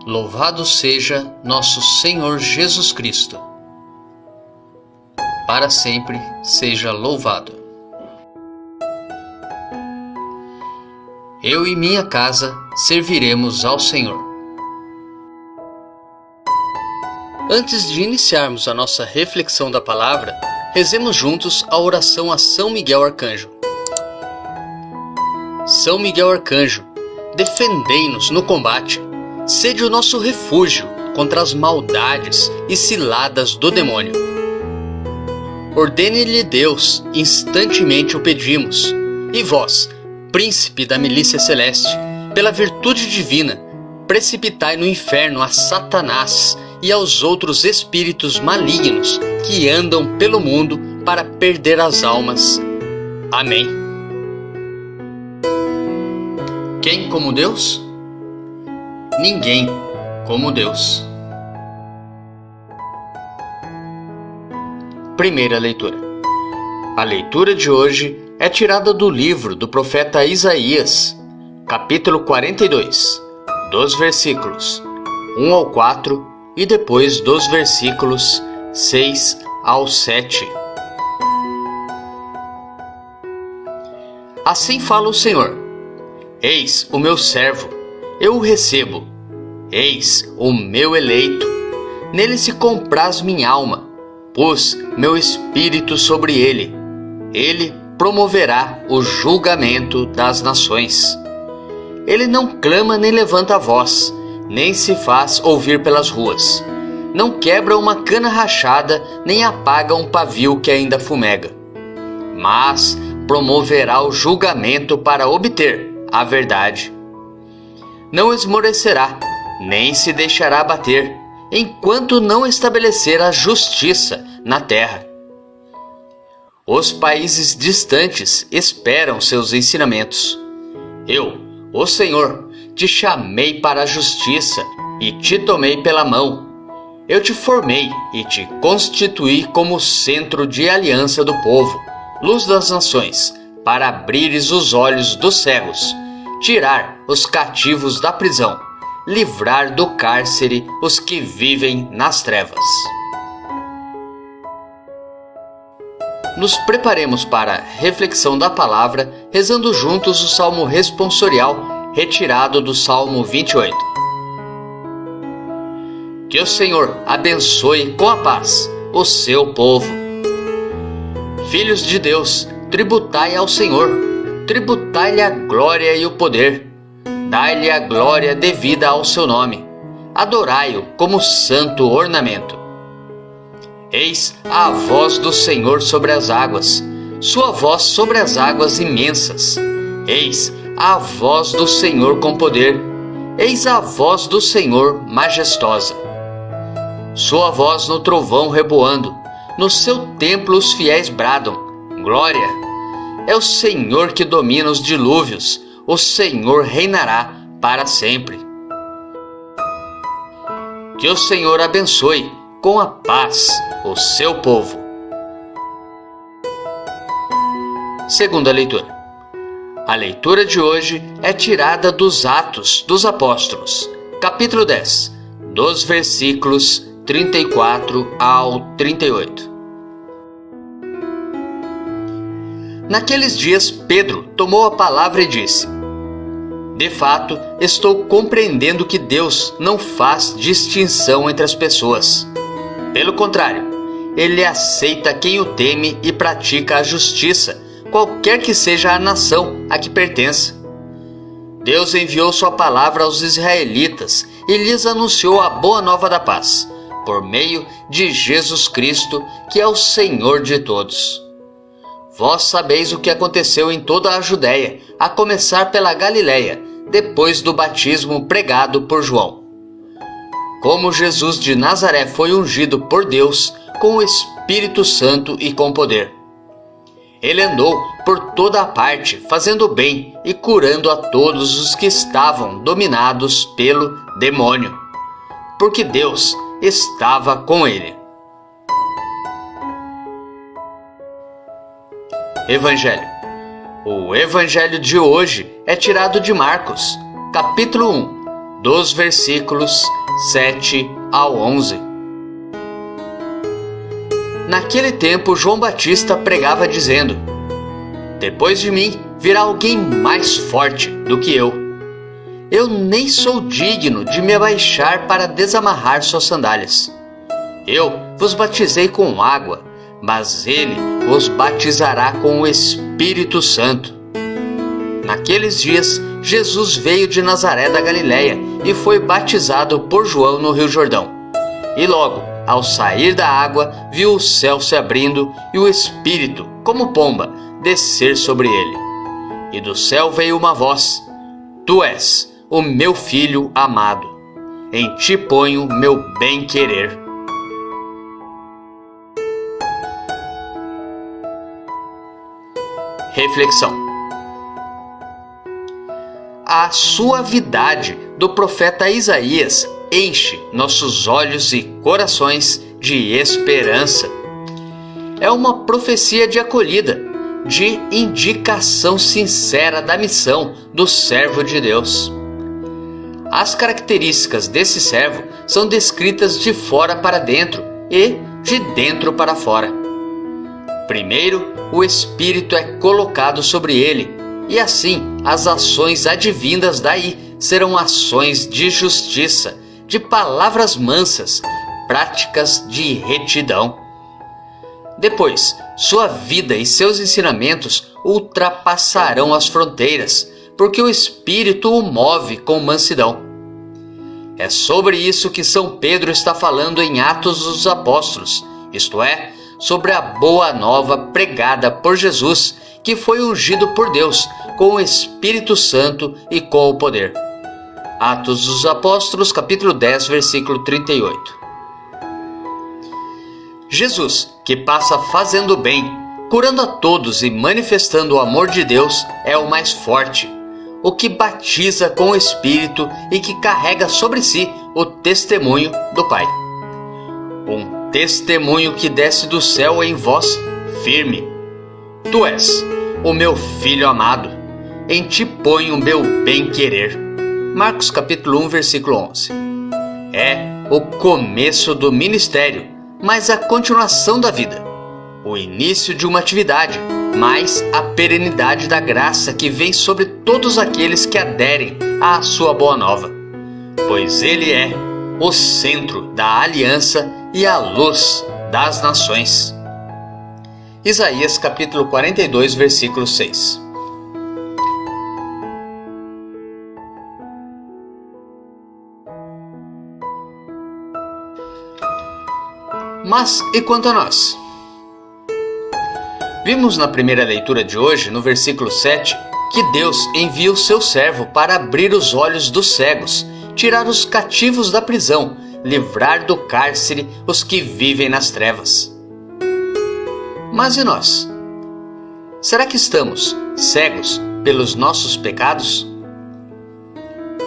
Louvado seja nosso Senhor Jesus Cristo. Para sempre seja louvado. Eu e minha casa serviremos ao Senhor. Antes de iniciarmos a nossa reflexão da palavra, rezemos juntos a oração a São Miguel Arcanjo. São Miguel Arcanjo, defendei-nos no combate. Sede o nosso refúgio contra as maldades e ciladas do demônio. Ordene-lhe Deus, instantemente o pedimos. E vós, príncipe da milícia celeste, pela virtude divina, precipitai no inferno a Satanás e aos outros espíritos malignos que andam pelo mundo para perder as almas. Amém. Quem como Deus? Ninguém como Deus. Primeira leitura. A leitura de hoje é tirada do livro do profeta Isaías, capítulo 42, dos versículos 1 ao 4 e depois dos versículos 6 ao 7. Assim fala o Senhor: Eis o meu servo, eu o recebo. Eis o meu eleito, nele se compraz minha alma. Pus meu espírito sobre ele. Ele promoverá o julgamento das nações. Ele não clama nem levanta a voz, nem se faz ouvir pelas ruas. Não quebra uma cana rachada, nem apaga um pavio que ainda fumega. Mas promoverá o julgamento para obter a verdade. Não esmorecerá, nem se deixará abater, enquanto não estabelecer a justiça na terra. Os países distantes esperam seus ensinamentos. Eu, o Senhor, te chamei para a justiça e te tomei pela mão. Eu te formei e te constituí como centro de aliança do povo, luz das nações, para abrires os olhos dos cegos, tirar os cativos da prisão, livrar do cárcere os que vivem nas trevas. Nos preparemos para a reflexão da palavra, rezando juntos o Salmo responsorial, retirado do Salmo 28. Que o Senhor abençoe com a paz o seu povo. Filhos de Deus, tributai ao Senhor. Tributai-lhe a glória e o poder. Dai-lhe a glória devida ao seu nome. Adorai-o como santo ornamento. Eis a voz do Senhor sobre as águas, sua voz sobre as águas imensas. Eis a voz do Senhor com poder. Eis a voz do Senhor majestosa. Sua voz no trovão reboando. No seu templo os fiéis bradam: glória! É o Senhor que domina os dilúvios, o Senhor reinará para sempre. Que o Senhor abençoe com a paz o seu povo. Segunda leitura. A leitura de hoje é tirada dos Atos dos Apóstolos, capítulo 10, dos versículos 34 ao 38. Naqueles dias, Pedro tomou a palavra e disse: De fato, estou compreendendo que Deus não faz distinção entre as pessoas. Pelo contrário, Ele aceita quem o teme e pratica a justiça, qualquer que seja a nação a que pertença. Deus enviou sua palavra aos israelitas e lhes anunciou a boa nova da paz, por meio de Jesus Cristo, que é o Senhor de todos. Vós sabeis o que aconteceu em toda a Judéia, a começar pela Galiléia, depois do batismo pregado por João. Como Jesus de Nazaré foi ungido por Deus com o Espírito Santo e com poder. Ele andou por toda a parte, fazendo bem e curando a todos os que estavam dominados pelo demônio, porque Deus estava com ele. Evangelho. O Evangelho de hoje é tirado de Marcos, capítulo 1, dos versículos 7 ao 11. Naquele tempo, João Batista pregava dizendo: depois de mim virá alguém mais forte do que eu. Eu nem sou digno de me abaixar para desamarrar suas sandálias. Eu vos batizei com água, mas ele vos batizará com o Espírito Santo. Naqueles dias, Jesus veio de Nazaré da Galileia e foi batizado por João no Rio Jordão. E logo, ao sair da água, viu o céu se abrindo e o Espírito, como pomba, descer sobre ele. E do céu veio uma voz: Tu és o meu Filho amado. Em ti ponho meu bem-querer. Reflexão. A suavidade do profeta Isaías enche nossos olhos e corações de esperança. É uma profecia de acolhida, de indicação sincera da missão do servo de Deus. As características desse servo são descritas de fora para dentro e de dentro para fora. Primeiro, o Espírito é colocado sobre ele, e assim as ações advindas daí serão ações de justiça, de palavras mansas, práticas de retidão. Depois, sua vida e seus ensinamentos ultrapassarão as fronteiras, porque o Espírito o move com mansidão. É sobre isso que São Pedro está falando em Atos dos Apóstolos, isto é, sobre a boa nova pregada por Jesus, que foi ungido por Deus com o Espírito Santo e com o poder. Atos dos Apóstolos, capítulo 10, versículo 38. Jesus, que passa fazendo bem, curando a todos e manifestando o amor de Deus, é o mais forte, o que batiza com o Espírito e que carrega sobre si o testemunho do Pai. Um testemunho que desce do céu em voz firme: Tu és o meu Filho amado, em ti ponho o meu bem-querer. Marcos capítulo 1, versículo 11. É o começo do ministério, mas a continuação da vida. O início de uma atividade, mas a perenidade da graça que vem sobre todos aqueles que aderem à sua boa nova. Pois ele é o centro da aliança e a luz das nações. Isaías capítulo 42, versículo 6. Mas e quanto a nós? Vimos na primeira leitura de hoje, no versículo 7, que Deus envia o seu servo para abrir os olhos dos cegos, tirar os cativos da prisão, livrar do cárcere os que vivem nas trevas. Mas e nós? Será que estamos cegos pelos nossos pecados?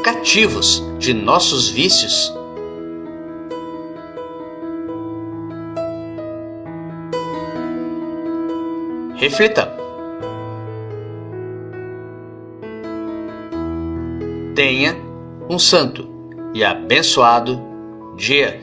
Cativos de nossos vícios? Reflita. Tenha um santo e abençoado dia.